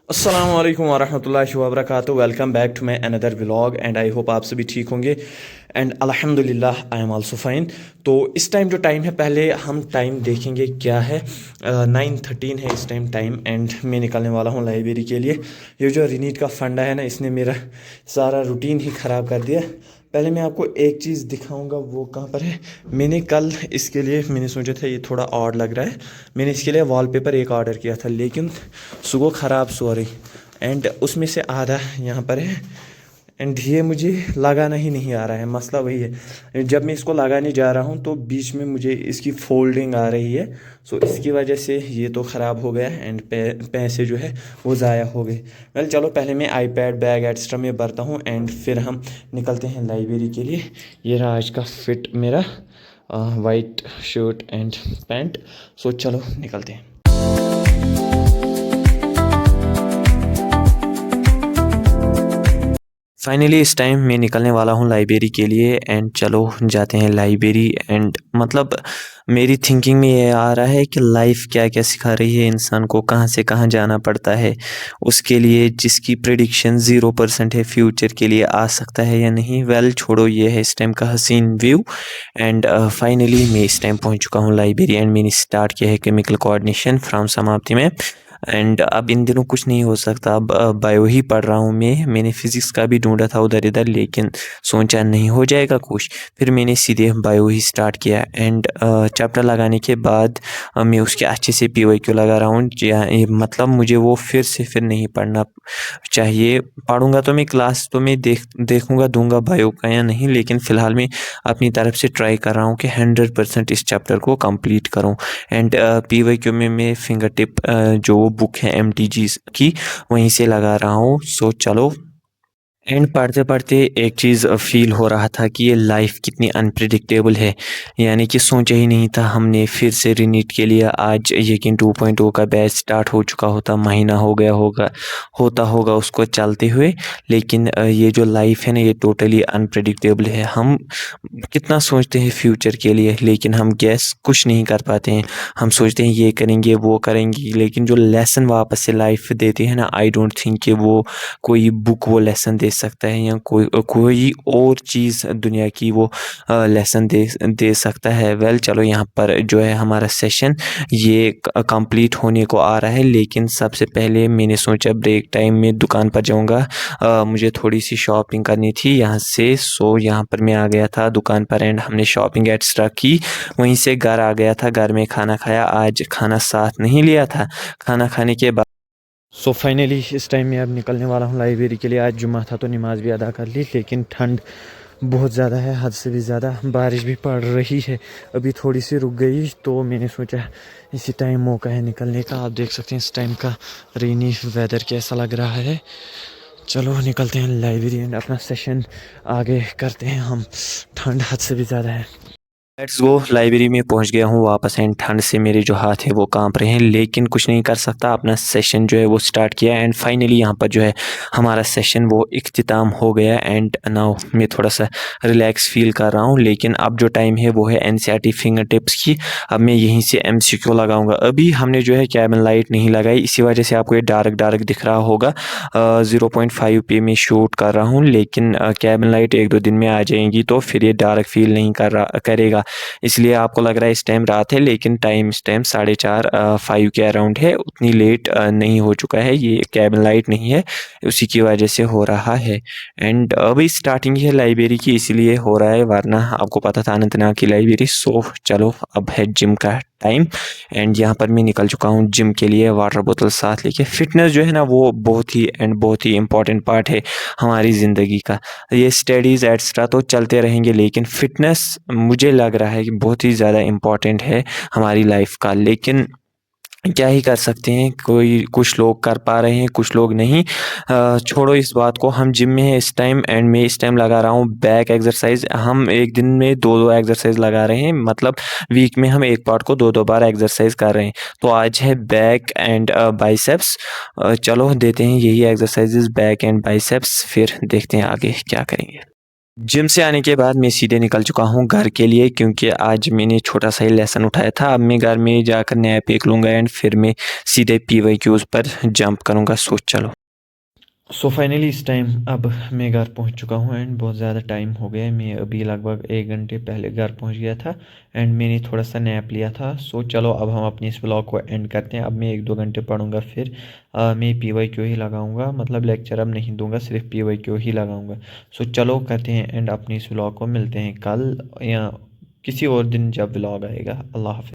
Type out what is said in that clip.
अस्सलाम वालेकुम वरहमतुल्लाहि वबरकातुहू। Welcome back to my another vlog and I hope आप सभी ठीक होंगे एंड अल्हम्दुलिल्लाह आई एम आल्सो फाइन। तो इस टाइम जो टाइम है, पहले हम टाइम देखेंगे क्या है। 9:13 है इस टाइम एंड मैं निकलने वाला हूँ लाइब्रेरी के लिए। ये जो रिनीट का फंडा है ना, इसने मेरा सारा रूटीन ही ख़राब कर दिया। पहले मैं आपको एक चीज़ दिखाऊंगा, वो कहाँ पर है। मैंने कल इसके लिए मैंने सोचा था ये थोड़ा ऑड लग रहा है, मैंने इसके लिए वॉलपेपर एक ऑर्डर किया था, लेकिन सुबह ख़राब सॉरी एंड उसमें से आधा यहाँ पर है एंड ये मुझे लगाना ही नहीं आ रहा है। मसला वही है, जब मैं इसको लगाने जा रहा हूँ तो बीच में मुझे इसकी फोल्डिंग आ रही है। सो इसकी वजह से ये तो ख़राब हो गया एंड पैसे जो है वो ज़ाया हो गए। वेल चलो, पहले मैं आईपैड बैग एक्स्ट्रा में भरता हूँ एंड फिर हम निकलते हैं लाइब्रेरी के लिए। ये रहा आज का फिट मेरा, वाइट शर्ट एंड पैंट। सो चलो निकलते हैं। फाइनली इस टाइम मैं निकलने वाला हूँ लाइब्रेरी के लिए एंड चलो जाते हैं लाइब्रेरी। एंड मतलब मेरी थिंकिंग में ये आ रहा है कि लाइफ क्या क्या सिखा रही है इंसान को, कहाँ से कहाँ जाना पड़ता है उसके लिए, जिसकी प्रेडिक्शन 0% है फ्यूचर के लिए आ सकता है या नहीं। वेल छोड़ो, ये है इस टाइम का हसीन व्यू। एंड फाइनली मैं इस टाइम पहुँच चुका हूँ लाइब्रेरी एंड मैंने स्टार्ट किया है केमिकल कोऑर्डिनेशन फ्रॉम समाप्ति में। एंड अब इन दिनों कुछ नहीं हो सकता, अब बायो ही पढ़ रहा हूँ मैंने फिज़िक्स का भी ढूंढा था उधर इधर, लेकिन सोचा नहीं हो जाएगा कुछ, फिर मैंने सीधे बायो ही स्टार्ट किया। एंड चैप्टर लगाने के बाद मैं उसके अच्छे से PYQ लगा रहा हूँ। मतलब मुझे वो फिर नहीं पढ़ना चाहिए। पढ़ूंगा तो मैं क्लास तो मैं देखूंगा दूंगा बायो का या नहीं, लेकिन फ़िलहाल मैं अपनी तरफ से ट्राई कर रहा हूँ कि 100% इस चैप्टर को कंप्लीट करूँ। एंड PYQ में मैं फिंगर टिप जो बुक है MTG की वहीं से लगा रहा हूँ। सो चलो। एंड पढ़ते पढ़ते एक चीज़ फील हो रहा था कि ये लाइफ कितनी अनप्रिडिक्टेबल है। यानी कि सोचा ही नहीं था हमने फिर से रिनीट के लिए आज यकीन 2.0 का बैच स्टार्ट हो चुका होता, महीना हो गया होगा उसको चलते हुए। लेकिन ये जो लाइफ है ना, ये टोटली अनप्रिडिक्टेबल है। हम कितना सोचते हैं फ्यूचर के लिए, लेकिन हम गैस कुछ नहीं कर पाते हैं। हम सोचते हैं ये करेंगे वो करेंगे, लेकिन जो लेसन वापस से लाइफ देती है ना, आई डोंट थिंक कि वो कोई बुक वो लेसन दे सकता है या कोई और चीज़ दुनिया की वो लेसन दे सकता है। वेल चलो, यहाँ पर जो है हमारा सेशन ये कंप्लीट होने को आ रहा है, लेकिन सबसे पहले मैंने सोचा ब्रेक टाइम में दुकान पर जाऊँगा। मुझे थोड़ी सी शॉपिंग करनी थी यहाँ से। सो यहाँ पर मैं आ गया था दुकान पर एंड हमने शॉपिंग एक्स्ट्रा की, वहीं से घर आ गया था। घर में खाना खाया, आज खाना साथ नहीं लिया था। खाना खाने के बाद सो फाइनली इस टाइम में अब निकलने वाला हूँ लाइब्रेरी के लिए। आज जुम्मा था तो नमाज़ भी अदा कर ली, लेकिन ठंड बहुत ज़्यादा है, हद से भी ज़्यादा। बारिश भी पड़ रही है, अभी थोड़ी सी रुक गई, तो मैंने सोचा इसी टाइम मौका है निकलने का। आप देख सकते हैं इस टाइम का रेनी वेदर कैसा लग रहा है। चलो निकलते हैं लाइब्रेरी एंड अपना सेशन आगे करते हैं हम। ठंड हद से भी ज़्यादा है। Let's go. लाइब्रेरी में पहुंच गया हूँ वापस एंड ठंड से मेरे जो हाथ है वो कांप रहे हैं, लेकिन कुछ नहीं कर सकता। अपना सेशन जो है वो स्टार्ट किया एंड फाइनली यहाँ पर जो है हमारा सेशन वो इख्तिताम हो गया। एंड नाउ मैं थोड़ा सा रिलैक्स फील कर रहा हूँ, लेकिन अब जो टाइम है वो है NCERT फिंगर टिप्स की। अब मैं यहीं से MCQ लगाऊंगा। अभी हमने जो है कैबिन लाइट नहीं लगाई, इसी वजह से आपको ये डार्क दिख रहा होगा। 0.5 पे मैं शूट कर रहा हूँ, लेकिन कैबिन लाइट 1-2 दिन में आ जाएंगी तो फिर ये डार्क फील नहीं करेगा। इसलिए आपको लग रहा है इस टाइम रात है, लेकिन टाइम इस टाइम 4:30 5 के अराउंड है। उतनी लेट नहीं हो चुका है, ये कैबिन लाइट नहीं है, उसी की वजह से हो रहा है। एंड अभी स्टार्टिंग है लाइब्रेरी की, इसलिए हो रहा है, वरना आपको पता था अनंतनाग की लाइब्रेरी। सो चलो, अब है जिम का टाइम एंड यहाँ पर मैं निकल चुका हूँ जिम के लिए, वाटर बोतल साथ लेके। फिटनेस जो है ना, वो बहुत ही इम्पोर्टेंट पार्ट है हमारी ज़िंदगी का। ये स्टडीज़ एक्स्ट्रा तो चलते रहेंगे, लेकिन फ़िटनेस मुझे लग रहा है कि बहुत ही ज़्यादा इम्पोर्टेंट है हमारी लाइफ का। लेकिन क्या ही कर सकते हैं, कुछ लोग कर पा रहे हैं, कुछ लोग नहीं। छोड़ो इस बात को। हम जिम में हैं इस टाइम एंड मैं इस टाइम लगा रहा हूँ बैक एक्सरसाइज। हम एक दिन में 2-2 एक्सरसाइज लगा रहे हैं, मतलब वीक में हम एक पार्ट को 2-2 बार एक्सरसाइज कर रहे हैं। तो आज है बैक एंड बाइसेप्स। चलो देते हैं यही एक्सरसाइजेज, बैक एंड बाइसेप्स, फिर देखते हैं आगे क्या करेंगे। जिम से आने के बाद मैं सीधे निकल चुका हूँ घर के लिए, क्योंकि आज मैंने छोटा-सा ही लेसन उठाया था। अब मैं घर में जाकर नैप एक लूँगा एंड फिर मैं सीधे पीवाईक्यूज़ पर जंप करूँगा। सो चलो। सो फाइनली इस टाइम अब मैं घर पहुंच चुका हूं एंड बहुत ज़्यादा टाइम हो गया है। मैं अभी लगभग 1 घंटे पहले घर पहुंच गया था एंड मैंने थोड़ा सा नैप लिया था। सो चलो अब हम अपने इस व्लॉग को एंड करते हैं। अब मैं 1-2 घंटे पढ़ूंगा, फिर मैं पीवाईक्यू ही लगाऊंगा, मतलब लेक्चर अब नहीं दूंगा, सिर्फ पीवाईक्यू ही लगाऊंगा। सो चलो करते हैं एंड अपने इस व्लॉग को मिलते हैं कल या किसी और दिन जब व्लॉग आएगा। अल्लाह हाफिज़।